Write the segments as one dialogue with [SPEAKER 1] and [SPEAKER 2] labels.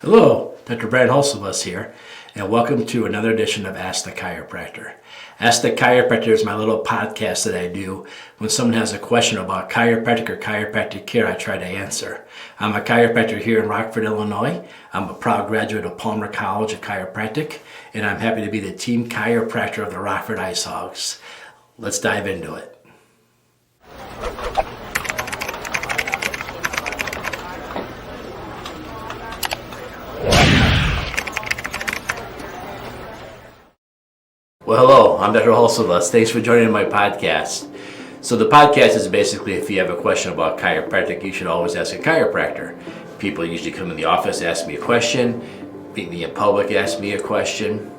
[SPEAKER 1] Hello, Dr. Brad Hulsebus here, and welcome to another edition of Ask the Chiropractor. Ask the Chiropractor is my little podcast that I do. When someone has a question about chiropractic or chiropractic care, I try to answer. I'm a chiropractor here in Rockford, Illinois. I'm a proud graduate of Palmer College of Chiropractic, and I'm happy to be the team chiropractor of the Rockford Ice Hogs. Let's dive into it. Well, hello, I'm Dr. Hulsebus. Thanks for joining my podcast. So the podcast is basically if you have a question about chiropractic, you should always ask a chiropractor. People usually come in the office, ask me a question, meet me in public, ask me a question,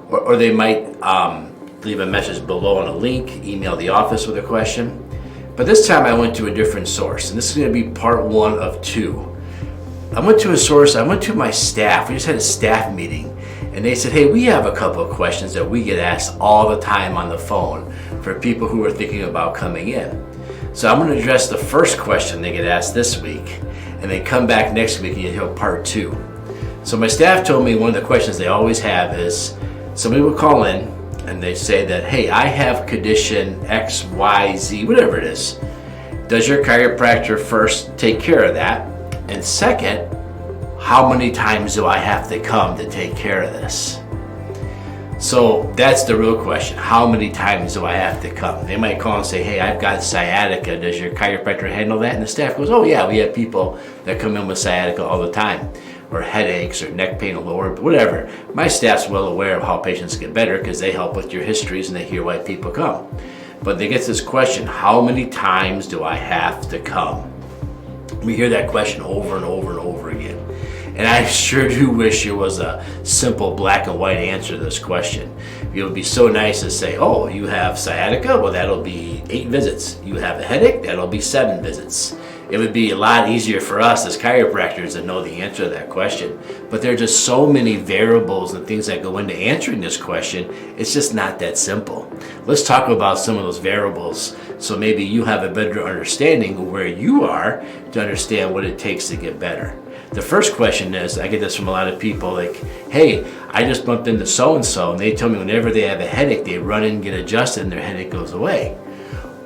[SPEAKER 1] or they might leave a message below on a link, email the office with a question. But this time I went to a different source, and this is going to be part one of two. I went to my staff. We just had a staff meeting. And they said, hey, we have a couple of questions that we get asked all the time on the phone for people who are thinking about coming in. So I'm going to address the first question they get asked this week, and then come back next week and you'll hear part two. So my staff told me one of the questions they always have is, somebody will call in and they say that, hey, I have condition X, Y, Z, whatever it is. Does your chiropractor first take care of that? And second, how many times do I have to come to take care of this? So that's the real question. How many times do I have to come? They might call and say, hey, I've got sciatica. Does your chiropractor handle that? And the staff goes, oh yeah, we have people that come in with sciatica all the time, or headaches or neck pain or lower, whatever. My staff's well aware of how patients get better because they help with your histories and they hear why people come. But they get this question, how many times do I have to come? We hear that question over and over and over again. And I sure do wish there was a simple black and white answer to this question. It would be so nice to say, oh, you have sciatica? Well, that'll be 8 visits. You have a headache? That'll be 7 visits. It would be a lot easier for us as chiropractors to know the answer to that question. But there are just so many variables and things that go into answering this question, it's just not that simple. Let's talk about some of those variables so maybe you have a better understanding of where you are to understand what it takes to get better. The first question is, I get this from a lot of people, like, hey, I just bumped into so-and-so, and they tell me whenever they have a headache, they run in and get adjusted and their headache goes away.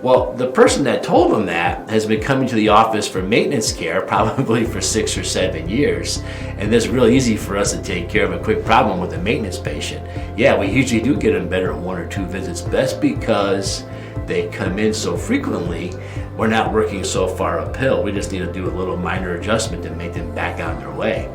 [SPEAKER 1] Well, the person that told them that has been coming to the office for maintenance care probably for 6 or 7 years, and it's real easy for us to take care of a quick problem with a maintenance patient. Yeah, we usually do get them better in 1 or 2 visits. That's because they come in so frequently. We're not working so far uphill. We just need to do a little minor adjustment to make them back on their way.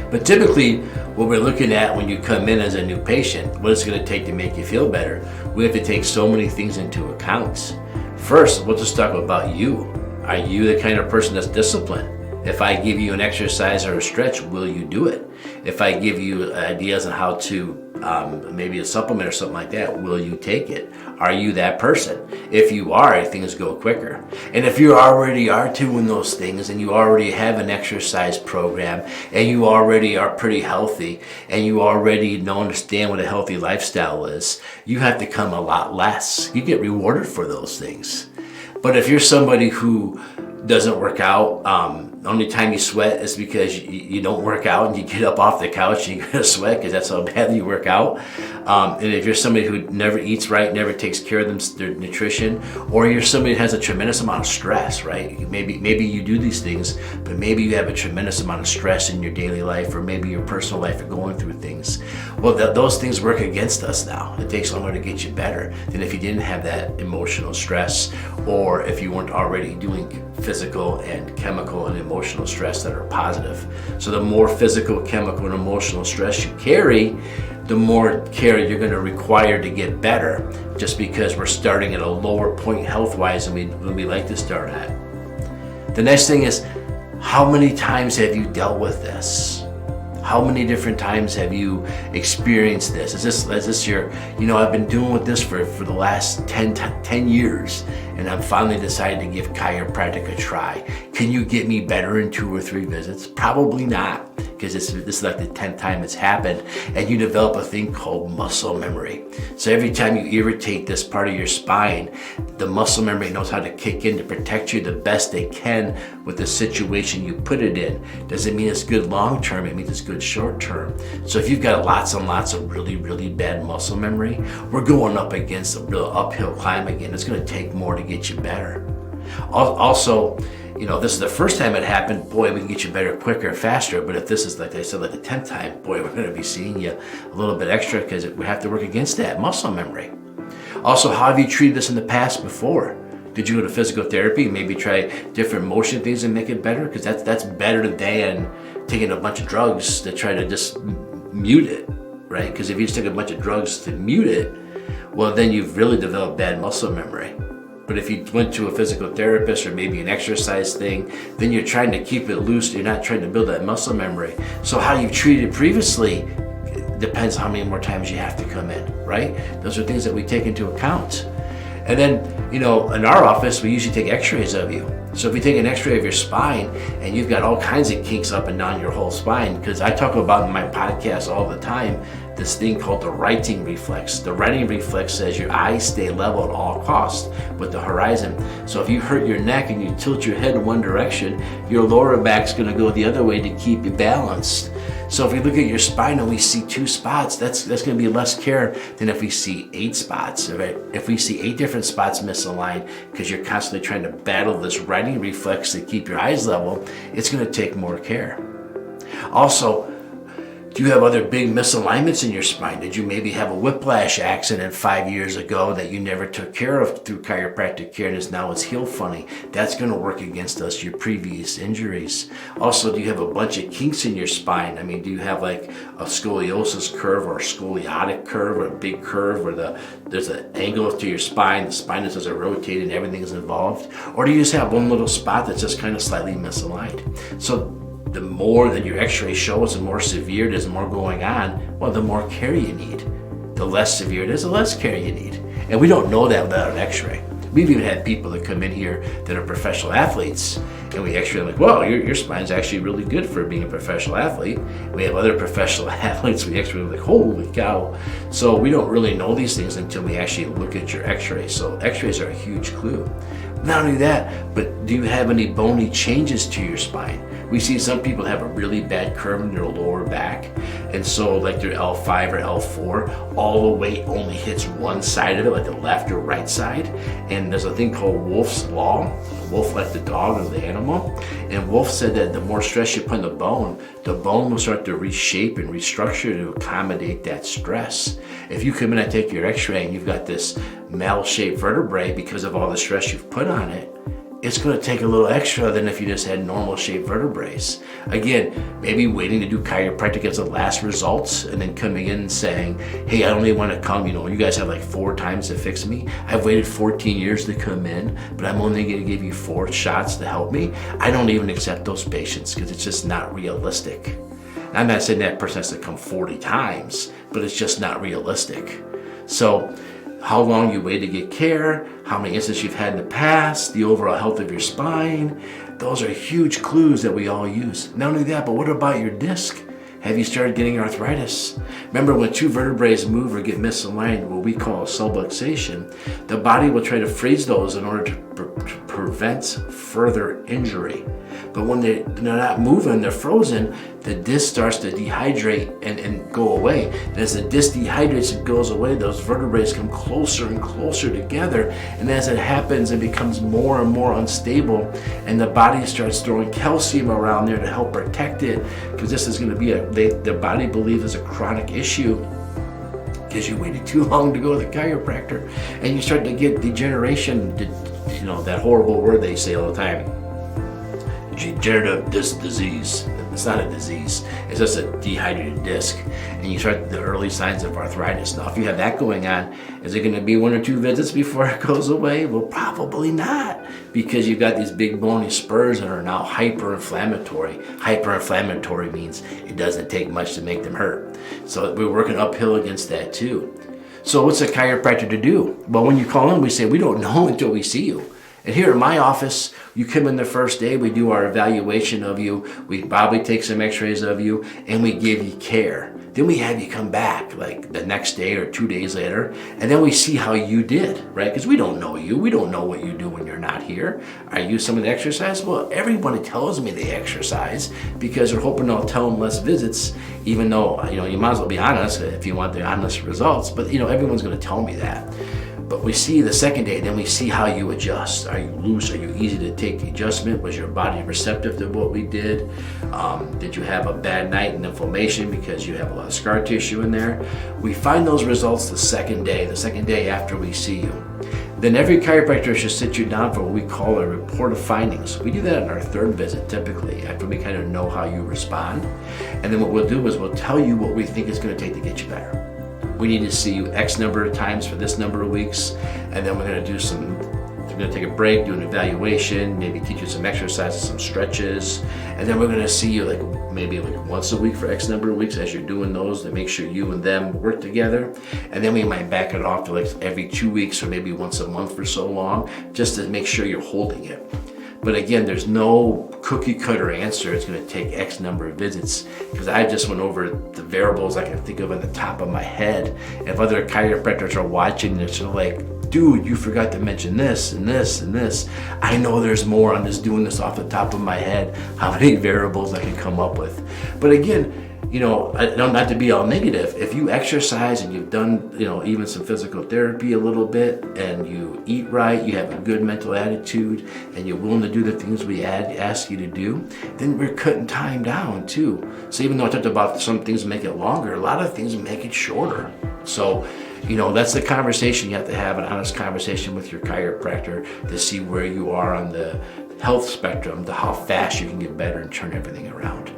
[SPEAKER 1] But typically, what we're looking at when you come in as a new patient, what it's going to take to make you feel better, we have to take so many things into account. First, we'll just talk about you. Are you the kind of person that's disciplined? If I give you an exercise or a stretch, will you do it? If I give you ideas on how to maybe a supplement or something like that, will you take it? Are you that person? If you are, things go quicker. And if you already are doing those things and you already have an exercise program and you already are pretty healthy and you already understand what a healthy lifestyle is, you have to come a lot less. You get rewarded for those things. But if you're somebody who doesn't work out, the only time you sweat is because you don't work out and you get up off the couch and you're going to sweat because that's how badly you work out. And if you're somebody who never eats right, never takes care of their nutrition, or you're somebody who has a tremendous amount of stress, right? Maybe you do these things, but maybe you have a tremendous amount of stress in your daily life, or maybe your personal life are going through things. Well, those things work against us now. It takes longer to get you better than if you didn't have that emotional stress, or if you weren't already doing physical and chemical and emotional stress that are positive. So the more physical, chemical, and emotional stress you carry, the more care you're going to require to get better, just because we're starting at a lower point health-wise than we like to start at. The next thing is, how many times have you dealt with this? How many different times have you experienced this? Is this your, I've been doing with this for the last 10 years, and I'm finally decided to give chiropractic a try. Can you get me better in 2 or 3 visits? Probably not. because this is like the 10th time it's happened, and you develop a thing called muscle memory. So every time you irritate this part of your spine, the muscle memory knows how to kick in to protect you the best they can with the situation you put it in. Doesn't mean it's good long term, it means it's good short term. So if you've got lots and lots of really, really bad muscle memory, we're going up against a real uphill climb again. It's going to take more to get you better. Also, this is the first time it happened, boy, we can get you better quicker, faster. But if this is, like I said, like the 10th time, boy, we're going to be seeing you a little bit extra because we have to work against that muscle memory. Also, how have you treated this in the past before? Did you go to physical therapy, maybe try different motion things and make it better? Because that's better than taking a bunch of drugs to try to just mute it, right? Because if you just take a bunch of drugs to mute it, well, then you've really developed bad muscle memory. But if you went to a physical therapist or maybe an exercise thing, then you're trying to keep it loose. You're not trying to build that muscle memory. So how you've treated previously depends how many more times you have to come in, right? Those are things that we take into account. And then, in our office, we usually take x-rays of you. So if we take an x-ray of your spine and you've got all kinds of kinks up and down your whole spine, because I talk about in my podcast all the time, this thing called the righting reflex. The righting reflex says your eyes stay level at all costs with the horizon. So if you hurt your neck and you tilt your head in one direction, your lower back's going to go the other way to keep you balanced. So if you look at your spine and we see 2 spots, that's going to be less care than if we see 8 spots. Right? If we see 8 different spots misaligned because you're constantly trying to battle this righting reflex to keep your eyes level, it's going to take more care. Also, do you have other big misalignments in your spine? Did you maybe have a whiplash accident 5 years ago that you never took care of through chiropractic care and now it's healed funny? That's going to work against us, your previous injuries. Also, do you have a bunch of kinks in your spine? I mean, do you have like a scoliosis curve or a scoliotic curve or a big curve where there's an angle to your spine, the spine is just rotated and everything is involved? Or do you just have one little spot that's just kind of slightly misaligned? So the more that your x-rays show us, the more severe it is, the more going on, well, the more care you need. The less severe it is, the less care you need. And we don't know that without an x-ray. We've even had people that come in here that are professional athletes, and we x-ray like, well, your spine's actually really good for being a professional athlete. We have other professional athletes, we x-ray like, holy cow. So we don't really know these things until we actually look at your x-rays. So x-rays are a huge clue. Not only that, but do you have any bony changes to your spine? We see some people have a really bad curve in their lower back, and so like their L5 or L4, all the weight only hits one side of it, like the left or right side. And there's a thing called Wolff's Law, Wolff like the dog or the animal, and Wolff said that the more stress you put on the bone will start to reshape and restructure to accommodate that stress. If you come in and take your x-ray and you've got this mal-shaped vertebrae because of all the stress you've put on it, it's going to take a little extra than if you just had normal shaped vertebrae. Again, maybe waiting to do chiropractic as a last result and then coming in and saying, hey, I only want to come, you guys have like 4 times to fix me. I've waited 14 years to come in, but I'm only going to give you 4 shots to help me. I don't even accept those patients because it's just not realistic. I'm not saying that person has to come 40 times, but it's just not realistic. So how long you wait to get care, how many instances you've had in the past, the overall health of your spine, those are huge clues that we all use. Not only that, but what about your disc? Have you started getting arthritis? Remember, when 2 vertebrae move or get misaligned, what we call a subluxation, the body will try to freeze those in order to prevent further injury. But when they're not moving, they're frozen, the disc starts to dehydrate and go away. And as the disc dehydrates and goes away, those vertebrae come closer and closer together. And as it happens, it becomes more and more unstable. And the body starts throwing calcium around there to help protect it. Because this is going to be the body believes is a chronic issue. Because you waited too long to go to the chiropractor. And you start to get degeneration, that horrible word they say all the time. Degenerative disc disease. It's not a disease, it's just a dehydrated disc. And you start the early signs of arthritis. Now, if you have that going on, is it going to be 1 or 2 visits before it goes away? Well, probably not, because you've got these big bony spurs that are now hyper-inflammatory. Hyper-inflammatory means it doesn't take much to make them hurt. So we're working uphill against that too. So what's a chiropractor to do? Well, when you call in, we say we don't know until we see you. And here in my office, You come in the first day, we do our evaluation of you, we probably take some x-rays of you, and we give you care. Then we have you come back like the next day or 2 days later, and then we see how you did, right? Because we don't know you. We don't know what you do when you're not here. Are you someone that exercise? Well, everybody tells me they exercise because they're hoping I'll tell them less visits, even though, you might as well be honest if you want the honest results, but everyone's going to tell me that. But we see the second day, then we see how you adjust. Are you loose? Are you easy to take adjustment? Was your body receptive to what we did? Did you have a bad night and inflammation because you have a lot of scar tissue in there? We find those results the second day after we see you. Then every chiropractor should sit you down for what we call a report of findings. We do that on our third visit typically, after we kind of know how you respond. And then what we'll do is we'll tell you what we think it's going to take to get you better. We need to see you X number of times for this number of weeks, and then we're going to take a break, do an evaluation, maybe teach you some exercises, some stretches, and then we're going to see you maybe once a week for X number of weeks as you're doing those to make sure you and them work together. And then we might back it off to every 2 weeks or maybe once a month for so long, just to make sure you're holding it. But again, there's no cookie cutter answer. It's going to take X number of visits, because I just went over the variables I can think of on the top of my head. If other chiropractors are watching, they're sort of like, dude, you forgot to mention this and this and this. I know there's more. I'm just doing this off the top of my head, how many variables I can come up with. But again, not to be all negative, if you exercise and you've done, even some physical therapy a little bit, and you eat right, you have a good mental attitude, and you're willing to do the things we ask you to do, then we're cutting time down too. So even though I talked about some things make it longer, a lot of things make it shorter. So, that's the conversation you have to have, an honest conversation with your chiropractor to see where you are on the health spectrum, to how fast you can get better and turn everything around.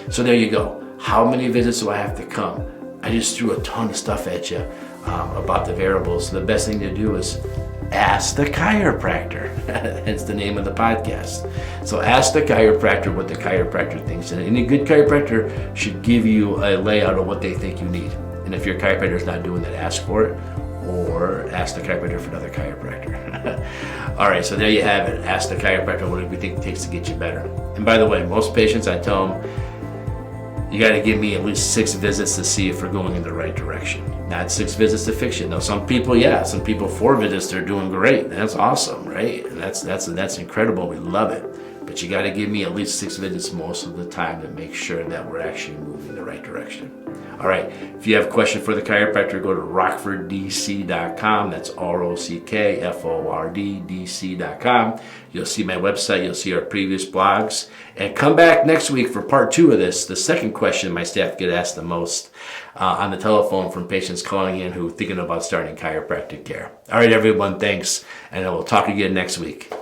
[SPEAKER 1] So there you go. How many visits do I have to come? I just threw a ton of stuff at you about the variables. The best thing to do is ask the chiropractor. Hence the name of the podcast. So ask the chiropractor what the chiropractor thinks. And any good chiropractor should give you a layout of what they think you need. And if your chiropractor is not doing that, ask for it, or ask the chiropractor for another chiropractor. All right, so there you have it. Ask the chiropractor what we think it takes to get you better. And by the way, most patients, I tell them, you got to give me at least 6 visits to see if we're going in the right direction. Not 6 visits to fix you. Now, some people 4 visits, they're doing great. That's awesome, right? And that's incredible. We love it. But you got to give me at least 6 visits most of the time to make sure that we're actually moving in the right direction. All right. If you have a question for the chiropractor, go to rockforddc.com. That's rockforddc.com. You'll see my website. You'll see our previous blogs. And come back next week for part 2 of this. The second question my staff get asked the most on the telephone from patients calling in who are thinking about starting chiropractic care. All right, everyone. Thanks. And I will talk again next week.